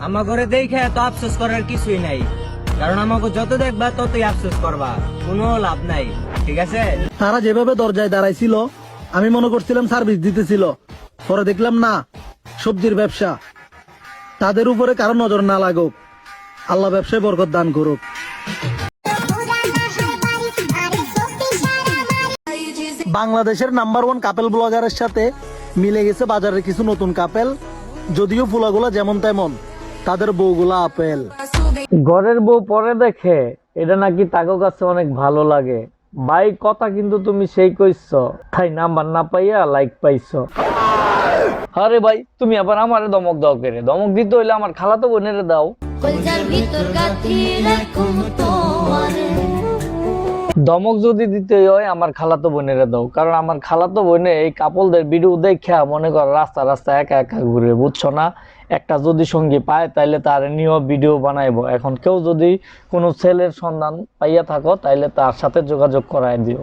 আমার ঘরে দেখে এত আফসোস করার কিছুই নাই, কারণ আমাকে যত দেখবা ততই আফসোস করবা, কোনো লাভ নাই। ঠিক আছে? তারা যেভাবে দরজায় দাঁড়াইছিল আমি মনে করছিলাম সার্ভিস দিতেছিল, পরে দেখলাম না, সবজির ব্যবসা। তাদের উপরে কারো নজর না লাগুক, আল্লাহ ব্যবসায় বরকত দান করুক। বাংলাদেশের নাম্বার 1 কাপেল ব্লগারের সাথে মিলে গেছে বাজারের কিছু নতুন কাপেল। যদিও ফুলাগুলা যেমন তেমন, তাদের বউগুলা আপেল। ঘরের বউ পরে দেখে এটা নাকি তাকে কাছে অনেক ভালো লাগে। ভাই কথা কিন্তু তুমি সেই কইছো, তাই নাম্বার না পাইয়া লাইক পাইছো। আরে ভাই তুমি আবার আমারে ধমক দাও কেন? ধমক দিতে হইলে আমার খালাতো বোনের দাও। ধমক যদি দিতে হয় আমার খালাতো বোনের দাও, কারণ আমার খালাতো বোনে এই কাপলদের ভিডিও দেখা মনে করো রাস্তা রাস্তা একা একা ঘুরে, বুঝছো না? একটা যদি সঙ্গী পায় তাইলে তার নিয়েও ভিডিও বানাইবো। এখন কেউ যদি কোনো ছেলের সন্ধান পাইয়া থাকো তাইলে তার সাথে যোগাযোগ করায় দিও।